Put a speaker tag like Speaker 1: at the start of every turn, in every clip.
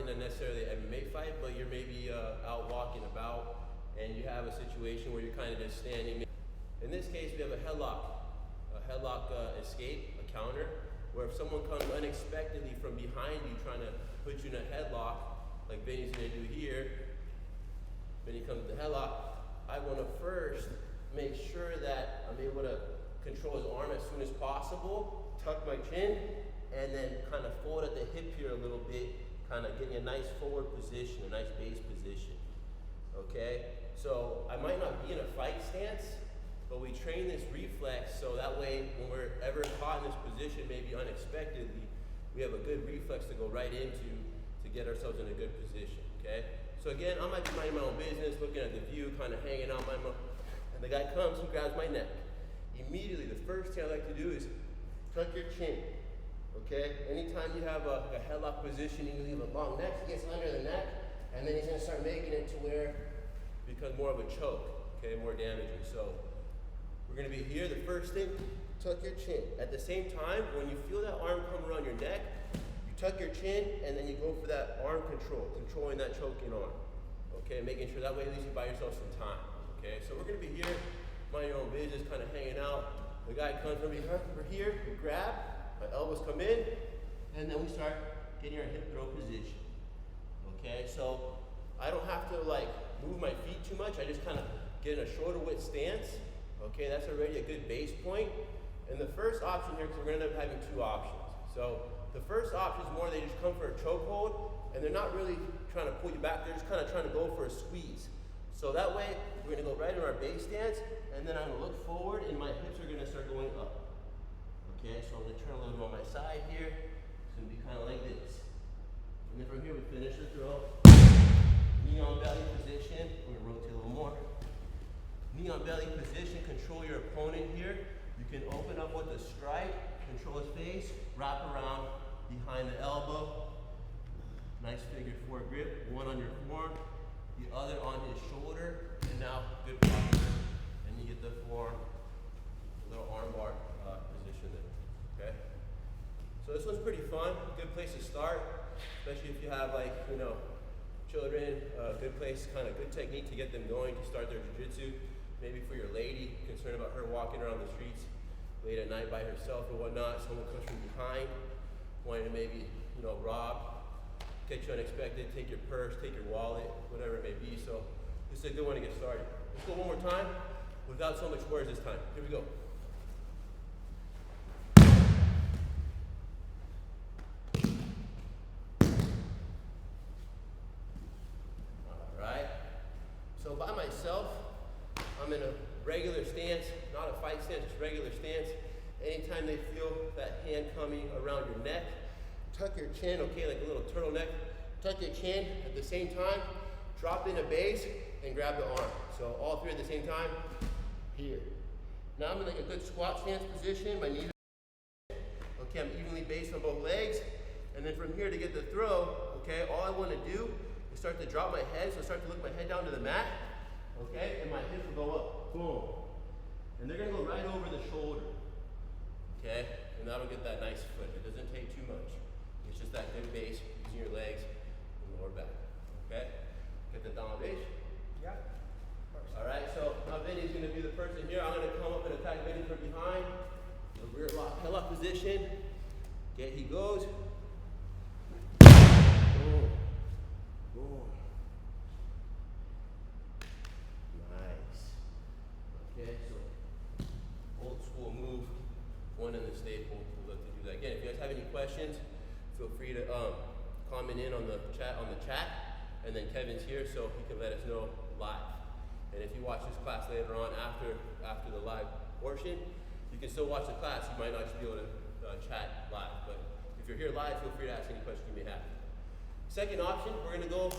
Speaker 1: not necessarily an MMA fight, but you're maybe out walking about and you have a situation where you're kind of just standing. In this case, we have a headlock escape, a counter, where if someone comes unexpectedly from behind you trying to put you in a headlock, like Benny's gonna do here, Benny comes to the headlock, I wanna first make sure that I'm able to control his arm as soon as possible, tuck my chin, and then kind of fold at the hip here a little bit, kind of getting a nice forward position, a nice base position, okay? So I might not be in a fight stance, but we train this reflex so that way when we're ever caught in this position, maybe unexpectedly, we have a good reflex to go right into to get ourselves in a good position, okay? So again, I might be minding my own business, looking at the view, kind of hanging out and the guy comes, he grabs my neck. Immediately, the first thing I like to do is tuck your chin, okay? Anytime you have a headlock position, you leave a long neck, he gets under the neck, and then he's gonna start making it to where it becomes more of a choke, okay, more damaging. So we're gonna be here, the first thing, tuck your chin. At the same time, when you feel that arm come around your neck, you tuck your chin and then you go for that arm control, controlling that choking arm. Okay, making sure that way at least you buy yourself some time. Okay, so we're gonna be here, mind your own business, kind of hanging out. The guy comes from behind, we're here, we grab, my elbows come in, and then we start getting our hip throw position. Okay, so I don't have to like move my feet too much, I just kind of get in a shoulder width stance. Okay, that's already a good base point. And the first option here, because we're gonna end up having two options. So the first option is more they just come for a chokehold, and they're not really trying to pull you back, they're just kind of trying to go for a squeeze. So that way, we're gonna go right in our base stance, and then I'm gonna look forward, and my hips are gonna start going up. Okay, so I'm gonna turn a little bit on my side here. It's gonna be kind of like this. And then from here, we finish the throw. Knee on belly position. We're gonna rotate a little more. Knee on belly position, control your opponent here. You can open up with a strike, control his face, wrap around behind the elbow. Nice figure four grip, one on your forearm, the other on his shoulder, and now good posture. And you get the forearm, little arm bar position there, okay? So this one's pretty fun, good place to start, especially if you have like, children, good place, kind of good technique to get them going to start their jiu-jitsu. Maybe for your lady, concerned about her walking around the streets late at night by herself or whatnot, someone comes from behind, wanting to maybe, rob, get you unexpected, take your purse, take your wallet, whatever it may be. So this is a good one to get started. Let's go one more time without so much words this time. Here we go. All right. So by myself, I'm in a regular stance, not a fight stance, just regular stance. Anytime they feel that hand coming around your neck, tuck your chin, okay, like a little turtleneck. Tuck your chin at the same time, drop in a base, and grab the arm. So all three at the same time, here. Now I'm in like a good squat stance position, my knees are, okay, I'm evenly based on both legs. And then from here to get the throw, okay, all I wanna do is start to drop my head, so start to look my head down to the mat. Okay, and my hips will go up, boom. And they're gonna go right over the shoulder, okay? And that'll get that nice foot. It doesn't take too much. It's just that good base, using your legs and lower back, okay? Get the down base.
Speaker 2: Yeah.
Speaker 1: All right, so now Vinny's gonna be the person here. I'm gonna come up and attack Vinny from behind. The rear lock, headlock position. Okay, he goes. Boom, boom. Okay, so old school move, one in the staple. We'd love to do that. Again, if you guys have any questions, feel free to comment in on the chat. And then Kevin's here, so he can let us know live. And if you watch this class later on after the live portion, you can still watch the class. You might not just be able to chat live, but if you're here live, feel free to ask any questions you may have. Second option, we're gonna go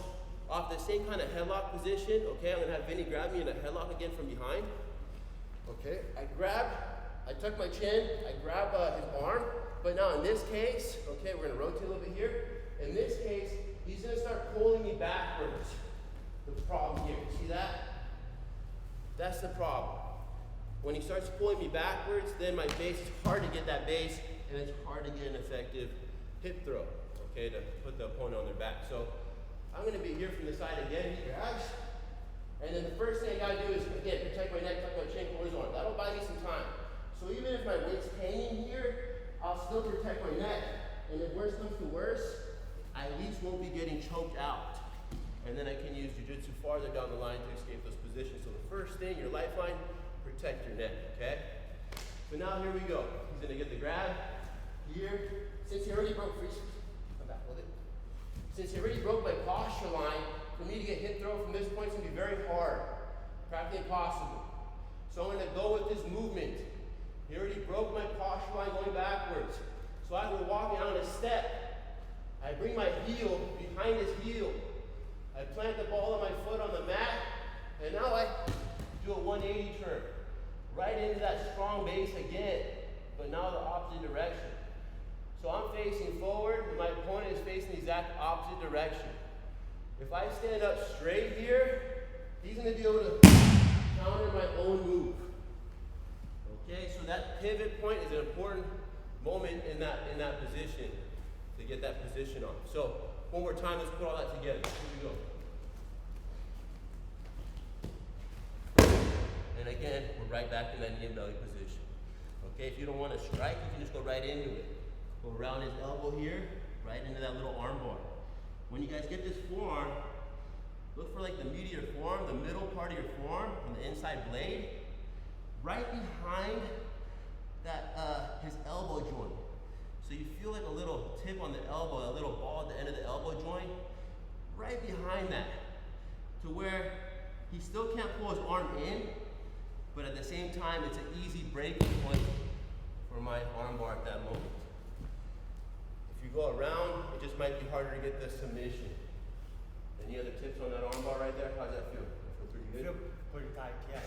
Speaker 1: off the same kind of headlock position. Okay, I'm gonna have Vinny grab me in a headlock again from behind. Okay, I tuck my chin, I grab his arm, but now in this case, okay, we're gonna rotate a little bit here. In this case, he's gonna start pulling me backwards. The problem here, see that? That's the problem. When he starts pulling me backwards, then my base is hard to get that base, and it's hard to get an effective hip throw, okay, to put the opponent on their back. So I'm gonna be here from the side again, he grabs. And then the first thing I gotta do is, again, protect my neck, tuck my chin, close arm. That'll buy me some time. So even if my weight's hanging here, I'll still protect my neck. And if worse comes to worse, I at least won't be getting choked out. And then I can use jiu-jitsu farther down the line to escape those positions. So the first thing, your lifeline, protect your neck, okay? So now here we go. He's gonna get the grab here. Since he already broke free, come back, hold it. Since he already broke my posture line, for me to get hip throw from this point is gonna be very hard, practically impossible. So I'm gonna go with this movement. He already broke my posture line going backwards. So as we're walking out a step, I bring my heel behind his heel. I plant the ball of my foot on the mat, and now I do a 180 turn. Right into that strong base again, but now the opposite direction. So I'm facing forward, and my opponent is facing the exact opposite direction. If I stand up straight here, he's gonna be able to counter my own move. Okay, so that pivot point is an important moment in that position to get that position on. So one more time, let's put all that together. Here we go. And again, we're right back in that knee and belly position. Okay, if you don't want to strike, you can just go right into it. Go around his elbow here, right into that little arm bar. When you guys get this forearm, look for like the meat of your forearm, the middle part of your forearm, on the inside blade, right behind that his elbow joint. So you feel like a little tip on the elbow, a little ball at the end of the elbow joint, right behind that, to where he still can't pull his arm in, but at the same time, it's an easy breaking point for my arm bar at that moment. If you go around, it just might be harder to get the submission. Any other tips on that arm bar right there? How does that feel? Feel pretty good?
Speaker 2: Feel pretty tight, yeah.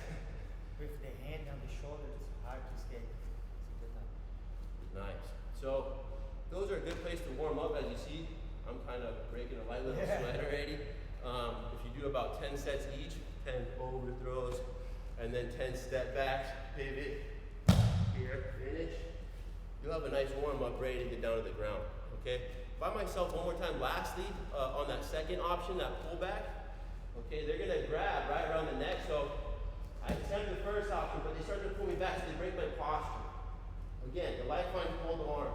Speaker 2: With the hand on the shoulder, it's hard to escape. It's a good time.
Speaker 1: Nice. So those are a good place to warm up. As you see, I'm kind of breaking a light little sweat already. If you do about 10 sets each, 10 overthrows, and then 10 step backs, pivot, here, finish, you'll have a nice warm up ready to get down to the ground, okay? By myself one more time, lastly, on that second option, that pullback, okay, they're gonna grab right around the neck, so I attempt the first option, but they start to pull me back, so they break my posture. Again, the lifeline pulled the arm.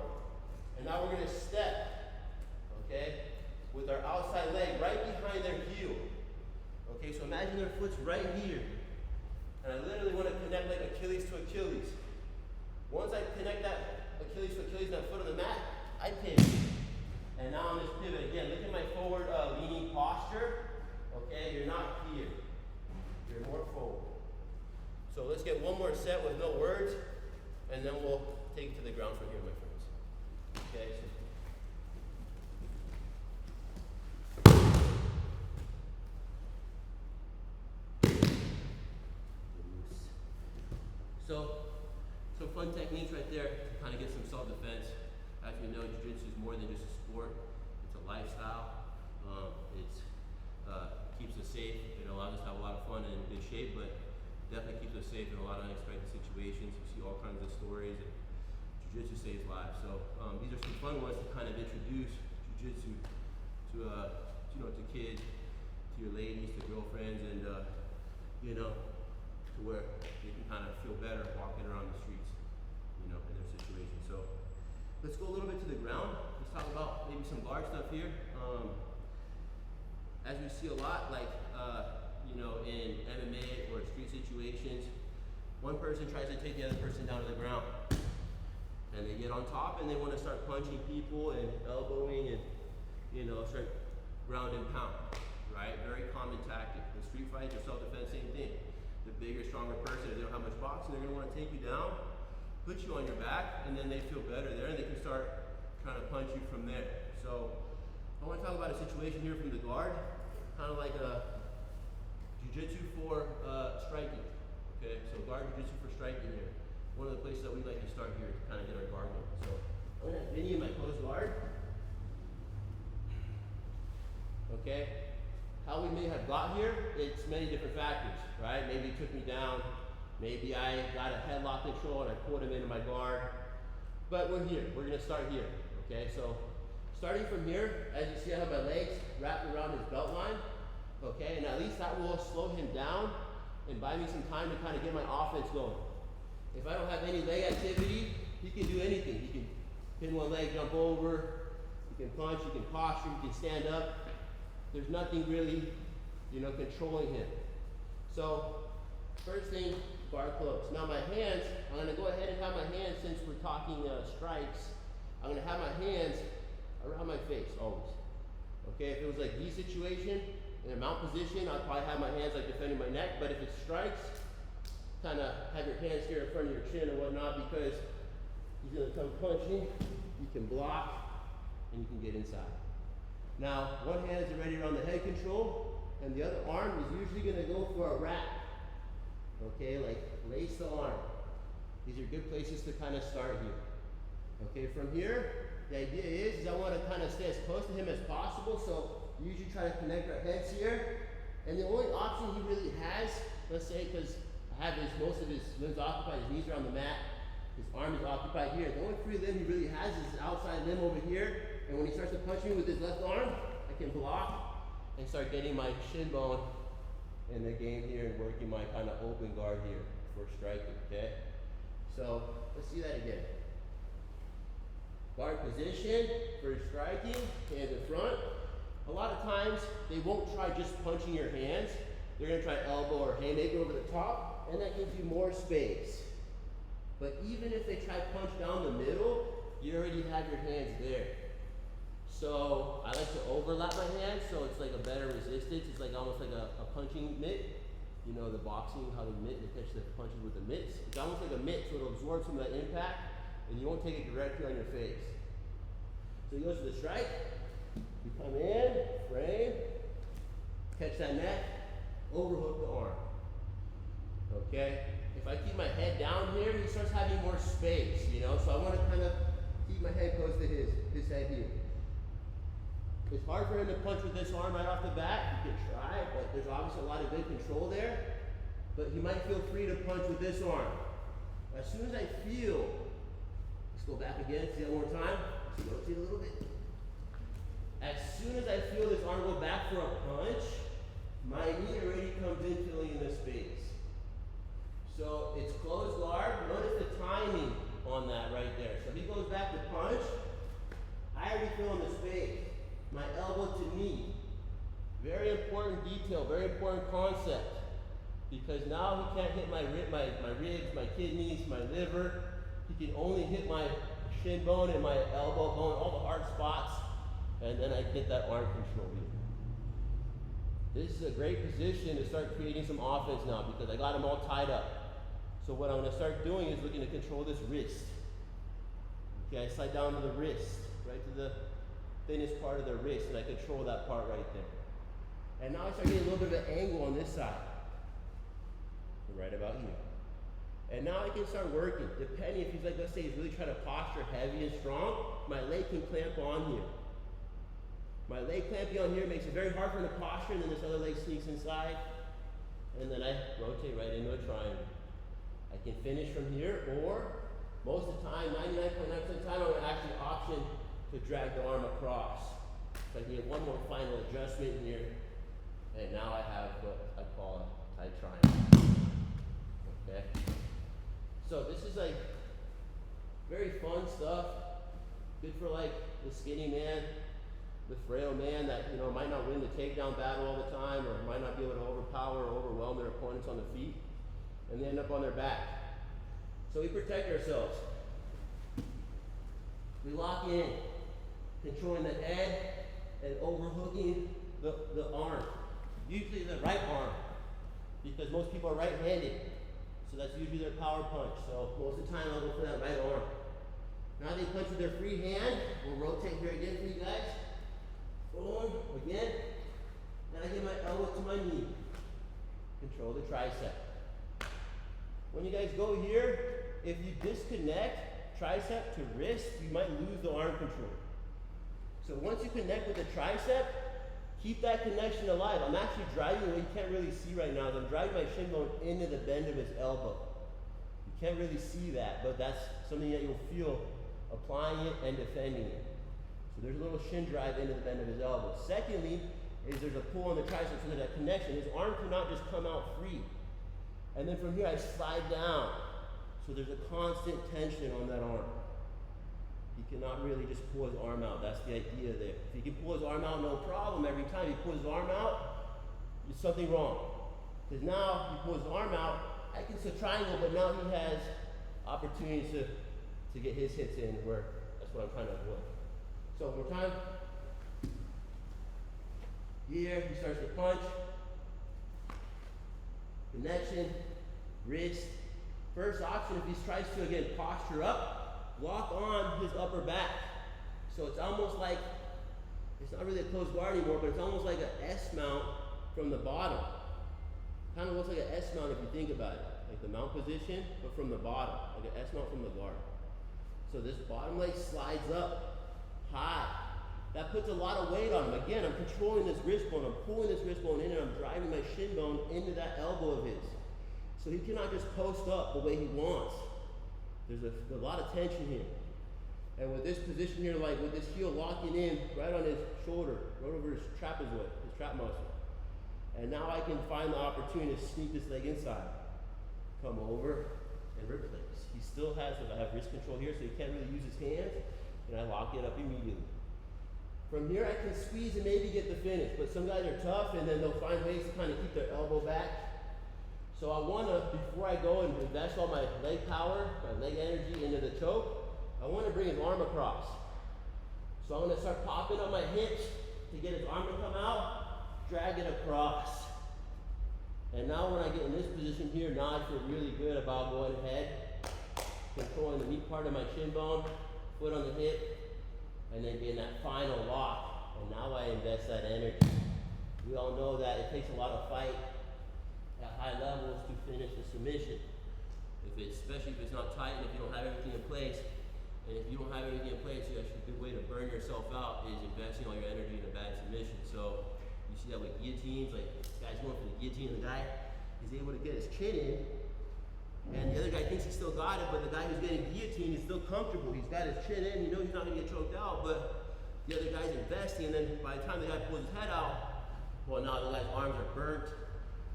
Speaker 1: And now we're gonna step, okay, with our outside leg right behind their heel. Okay, so imagine their foot's right here. And I literally want to connect like Achilles to Achilles. Once I connect that Achilles to Achilles, that foot on the mat, I pivot. And now on this pivot, again, look at my forward leaning posture. Okay, you're not here. You're more forward. So let's get one more set with no words, and then we'll take it to the ground from here, my friends. Okay. So some fun techniques right there to kind of get some self-defense. As you know, jiu-jitsu is more than just a sport. It's a lifestyle. It keeps us safe. It allows us to have a lot of fun and in good shape, but definitely keeps us safe in a lot of unexpected situations. You see all kinds of stories. And jiu-jitsu saves lives. So these are some fun ones to kind of introduce jiu-jitsu to to kids, to your ladies, to girlfriends, and to where they can kind of feel better walking around the streets, in their situation. So let's go a little bit to the ground. Let's talk about maybe some guard stuff here. As we see a lot, like in MMA or street situations, one person tries to take the other person down to the ground, and they get on top and they want to start punching people and elbowing and start ground and pound. Right? Very common tactic. In street fights or self-defense, same thing. The bigger, stronger person, if they don't have much boxing, they're going to want to take you down, put you on your back, and then they feel better there, and they can start trying to punch you from there. So I want to talk about a situation here from the guard, kind of like a jiu-jitsu for striking. Okay, so guard jiu-jitsu for striking here. One of the places that we like to start here to kind of get our guard going. So I'm going to have Vinny in my closed guard. Okay. How we may have got here, it's many different factors, right? Maybe he took me down, maybe I got a headlock control and I pulled him into my guard, but we're here, we're gonna start here, okay? So starting from here, as you see I have my legs wrapped around his belt line, okay, and at least that will slow him down and buy me some time to kind of get my offense going. If I don't have any leg activity, he can do anything. He can pin one leg, jump over, he can punch, he can posture, he can stand up. There's nothing really, controlling him. So, first thing, guard close. Now my hands, I'm gonna go ahead and have my hands, since we're talking strikes, I'm gonna have my hands around my face, always. Okay, if it was like D situation, in a mount position, I'd probably have my hands like defending my neck, but if it's strikes, kind of have your hands here in front of your chin or whatnot, because he's gonna come punching, you can block, and you can get inside. Now, one hand is already around the head control, and the other arm is usually gonna go for a wrap. Okay, like lace the arm. These are good places to kind of start here. Okay, from here, the idea is I want to kind of stay as close to him as possible, so usually try to connect our heads here. And the only option he really has, let's say, because I have most of his limbs occupied, his knees are on the mat, his arm is occupied here. The only free limb he really has is his outside limb over here, and when he starts to punch me with his left arm, I can block and start getting my shin bone in the game here and working my kind of open guard here for striking, okay? So, let's see that again. Guard position for striking, hands in front. A lot of times, they won't try just punching your hands. They're gonna try elbow or haymaker over the top, and that gives you more space. But even if they try punch down the middle, you already have your hands there. So I like to overlap my hands, so it's like a better resistance. It's like almost like a punching mitt. You know the boxing, how the mitt, they catch the punches with the mitts. It's almost like a mitt, so it'll absorb some of that impact, and you won't take it directly on your face. So he goes to the strike. You come in, frame, catch that neck, overhook the arm. Okay? If I keep my head down here, he starts having more space, so I want to kind of keep my head close to his head here. It's hard for him to punch with this arm right off the bat. You can try, but there's obviously a lot of good control there. But he might feel free to punch with this arm. As soon as I feel, let's go back again, see that one more time. Let's rotate a little bit. As soon as I feel this arm go back for a punch, my knee already comes in filling in the space. So it's closed guard. Notice the timing on that right there. So if he goes back to punch, I already fill in the space. My elbow to knee. Very important detail, very important concept. Because now he can't hit my ribs, my kidneys, my liver. He can only hit my shin bone and my elbow bone, all the hard spots, and then I get that arm control here. This is a great position to start creating some offense now because I got him all tied up. So what I'm going to start doing is looking to control this wrist. Okay, I slide down to the wrist, right to the thinnest part of the wrist, and I control that part right there. And now I start getting a little bit of an angle on this side, right about here. And now I can start working, depending if he's like, let's say he's really trying to posture heavy and strong, my leg can clamp on here. My leg clamping on here makes it very hard for him to posture, and then this other leg sneaks inside, and then I rotate right into a triangle. I can finish from here, or most of the time, 99.9% of the time, I would actually option to drag the arm across. So I can get one more final adjustment here, and now I have what I call a tight triangle. Okay? So this is like very fun stuff, good for like the skinny man, the frail man that might not win the takedown battle all the time, or might not be able to overpower or overwhelm their opponents on the feet, and they end up on their back. So we protect ourselves. We lock in, controlling the head and overhooking the arm. Usually the right arm, because most people are right-handed. So that's usually their power punch. So most of the time I'll go for that right arm. Now they punch with their free hand. We'll rotate here again for you guys. Boom, again. Then I get my elbow to my knee. Control the tricep. When you guys go here, if you disconnect tricep to wrist, you might lose the arm control. So once you connect with the tricep, keep that connection alive. I'm actually driving what you can't really see right now. I'm driving my shin bone into the bend of his elbow. You can't really see that, but that's something that you'll feel applying it and defending it. So there's a little shin drive into the bend of his elbow. Secondly, is there's a pull on the tricep, so there's that connection. His arm cannot just come out free. And then from here I slide down. So there's a constant tension on that arm. He cannot really just pull his arm out. That's the idea there. If he can pull his arm out, no problem. Every time he pulls his arm out, there's something wrong. Because now he pulls his arm out, I can still triangle, but now he has opportunities to get his hits in where that's what I'm trying to avoid. So one more time. Here, he starts to punch. Connection, wrist. First option, if he tries to, again, posture up, lock on his upper back. So it's almost like, it's not really a closed guard anymore, but it's almost like an S mount from the bottom. Kind of looks like an S mount if you think about it. Like the mount position, but from the bottom, like an S mount from the guard. So this bottom leg slides up high. That puts a lot of weight on him. Again, I'm controlling this wrist bone. I'm pulling this wrist bone in and I'm driving my shin bone into that elbow of his. So he cannot just post up the way he wants. There's a lot of tension here. And with this position here, like with this heel locking in right on his shoulder, right over his trapezoid, his trap muscle. And now I can find the opportunity to sneak this leg inside. Come over and replace. He still has, I have wrist control here, so he can't really use his hands. And I lock it up immediately. From here I can squeeze and maybe get the finish, but some guys are tough and then they'll find ways to kind of keep their elbow back. So I want to, before I go and invest all my leg power, my leg energy into the choke, I want to bring his arm across. So I'm going to start popping on my hips to get his arm to come out, drag it across. And now when I get in this position here, now I feel really good about going ahead, controlling the meat part of my shin bone, foot on the hip, and then getting that final lock. And now I invest that energy. We all know that it takes a lot of fight at high levels to finish the submission. Especially if it's not tight and if you don't have everything in place. And if you don't have everything in place, actually a good way to burn yourself out is investing all your energy in a bad submission. So you see that with guillotines, like this guy's going for the guillotine, and the guy is able to get his chin in, and the other guy thinks he still got it, but the guy who's getting guillotined is still comfortable. He's got his chin in, you know he's not gonna get choked out, but the other guy's investing, and then by the time the guy pulls his head out, well, now the guy's arms are burnt,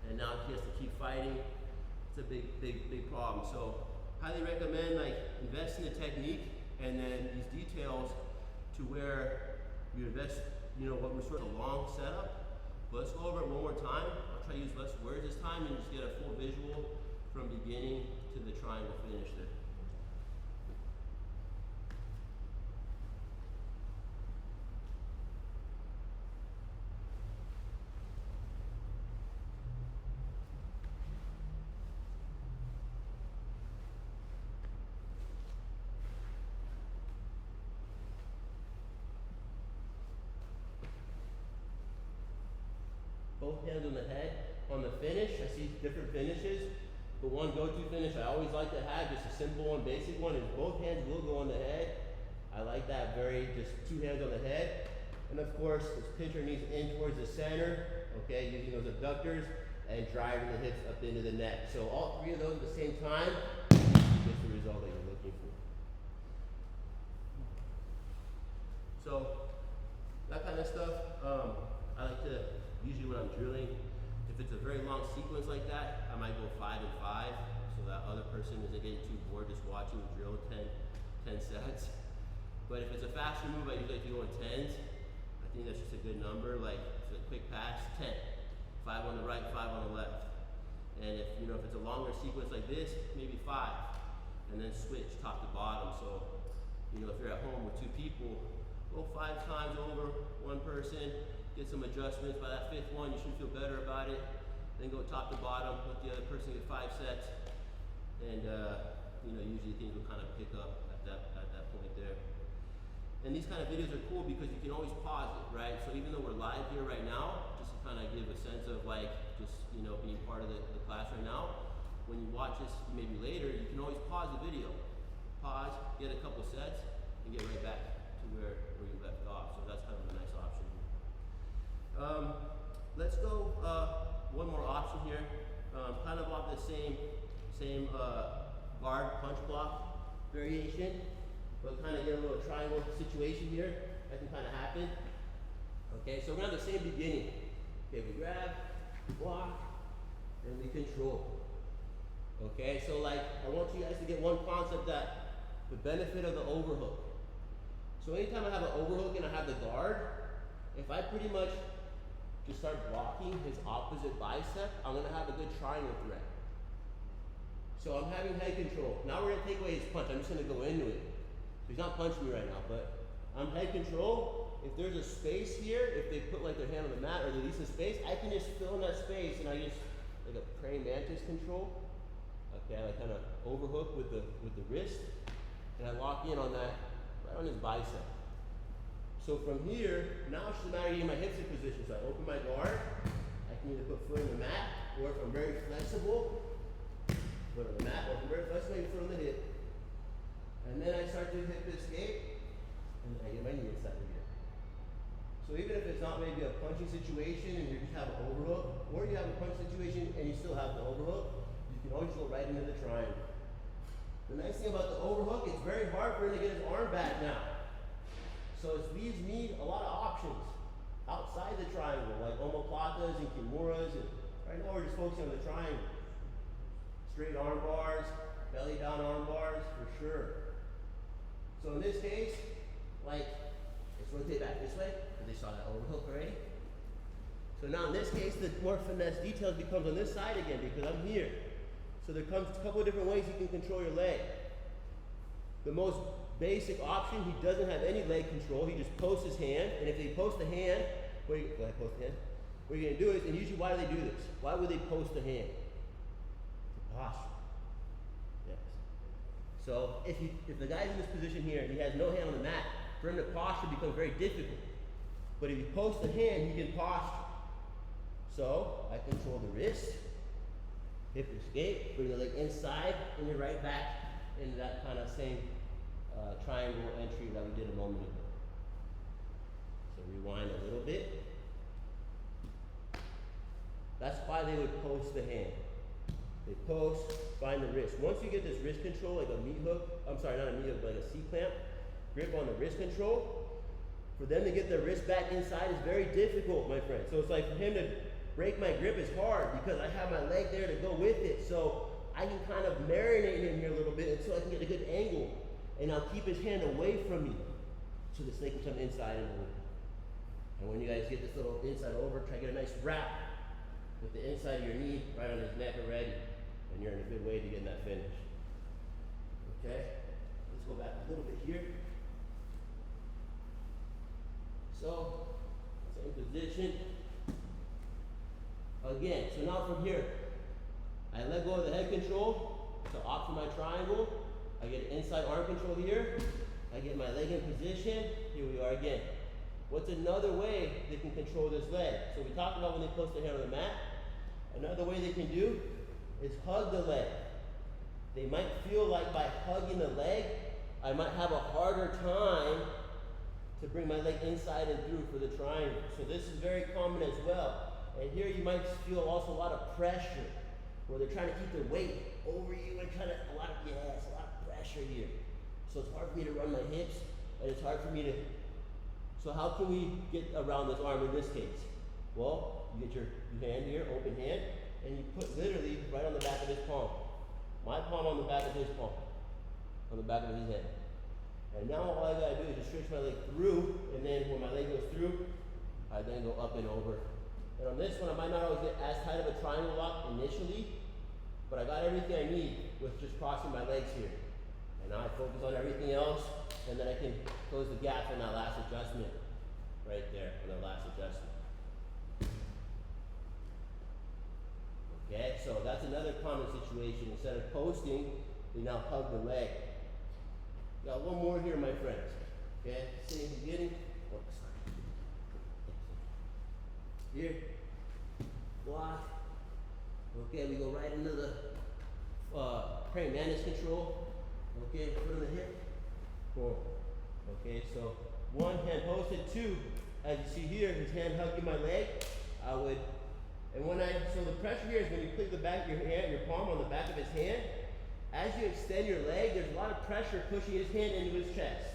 Speaker 1: and now he has to keep fighting. It's a big problem. So highly recommend like invest in the technique and then these details to where you invest, you know, what we're sort of a long setup. But let's go over it one more time. I'll try to use less words this time and just get a full visual from beginning to the triangle finish there. Both hands on the head. On the finish, I see different finishes, but one go-to finish I always like to have, just a simple one, basic one, is both hands will go on the head. I like that just two hands on the head. And of course, let's pinch our knees in towards the center, okay, using those abductors and driving the hips up into the neck. So all three of those at the same time, you get the result that you're looking for. So that kind of stuff, I like to, usually when I'm drilling, if it's a very long sequence like that, I might go 5 and 5, so that other person isn't getting too bored just watching the drill 10 sets. But if it's a faster move, I usually like to go in 10s. I think that's just a good number. Like if it's a quick pass, 10, 5 on the right, 5 on the left. And if if it's a longer sequence like this, maybe 5, and then switch top to bottom. So if you're at home with 2 people, go 5 times over one person. Get some adjustments. By that 5th one, you should feel better about it. Then go top to bottom, let the other person get 5 sets, and usually things will kind of pick up at that point there. And these kind of videos are cool because you can always pause it, right? So even though we're live here right now, just to kind of give a sense of being part of the class right now, when you watch this maybe later, you can always pause the video, get a couple sets, and get right back to where you left off. So that's kind of a nice option. Let's go one more option here, kind of off the same guard punch block variation, but kind of get a little triangle situation here. that can kind of happen. Okay, so we're gonna have the same beginning. Okay, we grab, block, and we control. Okay, so like I want you guys to get one concept, that the benefit of the overhook. So anytime I have an overhook and I have the guard, if I pretty much just start blocking his opposite bicep, I'm gonna have a good triangle threat. So I'm having head control. Now we're gonna take away his punch. I'm just gonna go into it. So he's not punching me right now, but I'm head control. If there's a space here, if they put like their hand on the mat or they leave some space, I can just fill in that space and I just, like a praying mantis control. Okay, I kind of overhook with the wrist, and I lock in on that right on his bicep. So from here, now it's just a matter of getting my hips in position. So I open my guard. I can either put foot on the mat, or if I'm very flexible, foot on the mat, or if I'm very flexible, I can foot on the hip. And then I start to hip escape, and I get my knee inside of here. So even if it's not maybe a punching situation and you just have an overhook, or you have a punch situation and you still have the overhook, you can always go right into the triangle. The nice thing about the overhook, it's very hard for him to get his arm back now. So it leaves me a lot of options outside the triangle, like omoplatas and kimuras, and right now we're just focusing on the triangle. Straight arm bars, belly down arm bars, for sure. So in this case, like, let's rotate back this way, because they saw that overhook already. So now in this case, the more finesse details becomes on this side again, because I'm here. So there comes a couple of different ways you can control your leg. The most basic option, he doesn't have any leg control. He just posts his hand, and if they post the hand, what you're gonna do is, and usually why do they do this? Why would they post the hand? The posture. Yes. So if the guy's in this position here and he has no hand on the mat, for him to posture becomes very difficult. But if he posts the hand, he can posture. So I control the wrist, hip escape, bring the leg inside, and you're right back into that kind of same triangle entry that we did a moment ago. So rewind a little bit. That's why they would post the hand. They post, find the wrist. Once you get this wrist control, like a meat hook, I'm sorry, not a meat hook, but like a C-clamp, grip on the wrist control, for them to get their wrist back inside is very difficult, my friend. So it's like for him to break my grip is hard because I have my leg there to go with it. So I can kind of marinate him here a little bit until I can get a good angle. And I'll keep his hand away from me so the snake can come inside and over. And when you guys get this little inside over, try to get a nice wrap with the inside of your knee right on his neck already. And you're in a good way to get that finish. Okay? Let's go back a little bit here. So, same position. Again, so now from here, I let go of the head control to opt for my triangle. I get inside arm control here. I get my leg in position. Here we are again. What's another way they can control this leg? So we talked about when they post their hand on the mat. Another way they can do is hug the leg. They might feel like by hugging the leg, I might have a harder time to bring my leg inside and through for the triangle. So this is very common as well. And here you might feel also a lot of pressure, where they're trying to keep their weight over you and kind of a lot of pressure here. So it's hard for me to run my hips, and it's hard for me to. So how can we get around this arm in this case? Well, you get your hand here, open hand, and you put literally right on the back of his palm. My palm on the back of his palm, on the back of his hand. And now all I gotta do is just stretch my leg through, and then when my leg goes through, I then go up and over. And on this one, I might not always get as tight of a triangle lock initially, but I got everything I need with just crossing my legs here. And now I focus on everything else, and then I can close the gap in that last adjustment right there, on that last adjustment. Okay, so that's another common situation. Instead of posting, they now hug the leg. Got one more here, my friends. Okay, same beginning. Here, block. Okay, we go right into the praying mantis control. Okay, foot on the hip. Boom. Okay, so one hand posted, two, as you see here, his hand hugging my leg. So the pressure here is when you put the back of your hand, your palm on the back of his hand. As you extend your leg, there's a lot of pressure pushing his hand into his chest.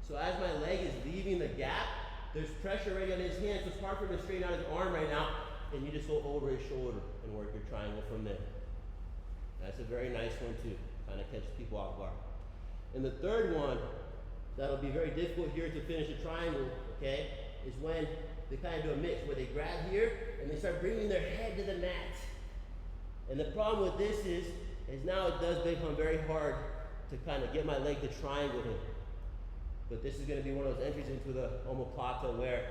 Speaker 1: So as my leg is leaving the gap, there's pressure already on his hand, so it's hard for him to straighten out his arm right now, and you just go over his shoulder and work your triangle from there. That's a very nice one too, kind of catches people off guard. And the third one, that'll be very difficult here to finish a triangle, okay, is when they kind of do a mix, where they grab here, and they start bringing their head to the mat. And the problem with this is now it does become very hard to kind of get my leg to triangle him. But this is going to be one of those entries into the omoplata where,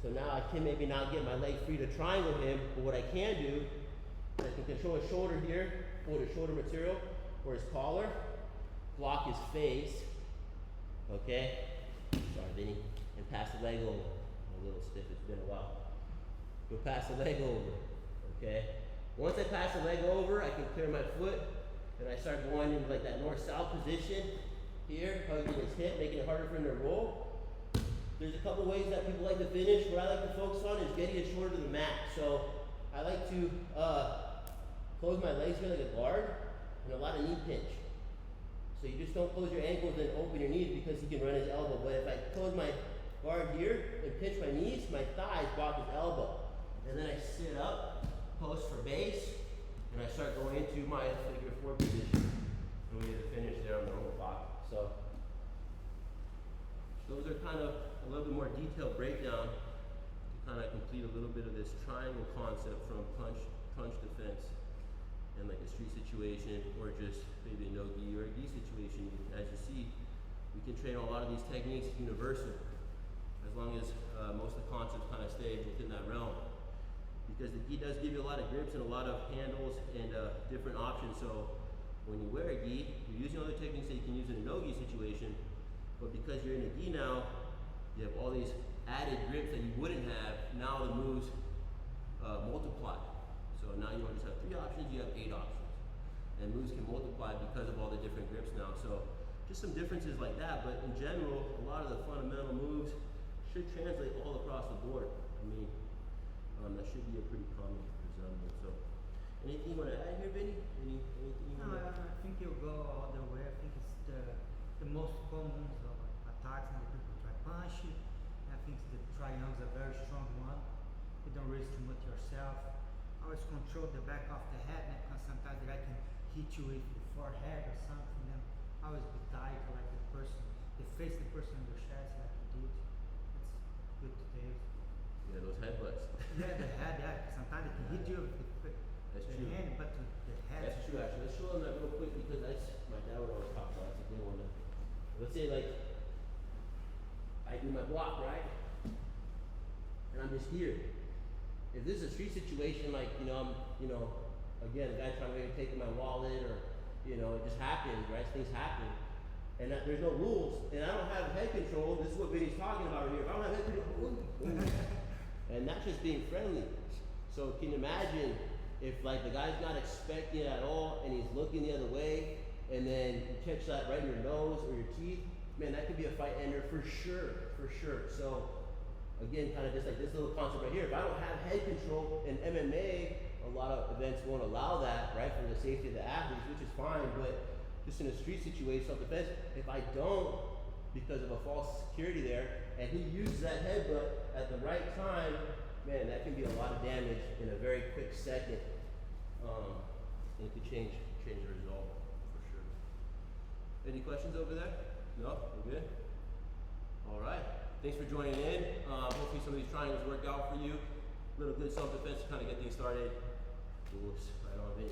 Speaker 1: so now I can maybe not get my leg free to triangle him, but what I can do, I can control his shoulder here, hold his shoulder material, or his collar, block his face, okay? Sorry, Vinny, and pass the leg over. I'm a little stiff, it's been a while. Go pass the leg over, okay? Once I pass the leg over, I can clear my foot, and I start going into like that north-south position here, hugging his hip, making it harder for him to roll. There's a couple ways that people like to finish. What I like to focus on is getting his shoulder to the mat. So I like to close my legs here like a guard, and a lot of knee pinch. So you just don't close your ankles and open your knees because he can run his elbow. But if I close my guard here and pinch my knees, my thighs block his elbow. And then I sit up, post for base, and I start going into my figure four position. And we get to finish there on the roll block. So those are kind of a little bit more detailed breakdown to kind of complete a little bit of this triangle concept from punch defense and like a street situation, or just maybe a no-gi or a gi situation. As you see, we can train a lot of these techniques universal, as long as most of the concepts kind of stay within that realm. Because the gi does give you a lot of grips and a lot of handles and different options. So when you wear a gi, you're using other techniques that you can use in a no-gi situation, but because you're in a gi now, you have all these added grips that you wouldn't have. Now the moves multiply. So now you don't just have 3 options, you have 8 options. And moves can multiply because of all the different grips now. So just some differences like that, but in general, a lot of the fundamental moves should translate all across the board. I mean, that should be a pretty common resemblance. So anything you want to add here, Vinny? Anything you
Speaker 2: No,
Speaker 1: want to
Speaker 2: I think you go all the way. I think it's the most common attacks and the people try punch. I think the triangles are very strong one. You don't raise too much yourself. Always control the back of the head, because sometimes the guy can hit you with the forehead or something. Then always be tight, like the person, they face the person in the chest, like you did. It's good to do.
Speaker 1: Yeah, those headbutts.
Speaker 2: Yeah, the head, yeah. Sometimes they can hit you with
Speaker 1: That's
Speaker 2: the
Speaker 1: true.
Speaker 2: hand, but the head.
Speaker 1: That's true, actually. Let's show them that real quick, because that's my dad would always talk about. That's a good one. Let's say like I do my block, right? And I'm just here. If this is a street situation, like, I'm, again, the guy's trying to maybe take my wallet, or, it just happens, right? Things happen. And there's no rules, and I don't have head control. This is what Vinny's talking about right here. If I don't have head control, and that's just being friendly. So can you imagine if like the guy's not expecting it at all, and he's looking the other way, and then you catch that right in your nose or your teeth? Man, that could be a fight ender for sure, for sure. So again, kind of just like this little concept right here. If I don't have head control in MMA, a lot of events won't allow that, right, for the safety of the athletes, which is fine. But just in a street situation, self-defense, if I don't, because of a false security there, and he uses that headbutt at the right time, man, that can be a lot of damage in a very quick second. And it could change the result for sure. Any questions over there? No? We're good? All right. Thanks for joining in. Hopefully some of these triangles work out for you. A little good self-defense to kind of get things started. Right on, Vinny.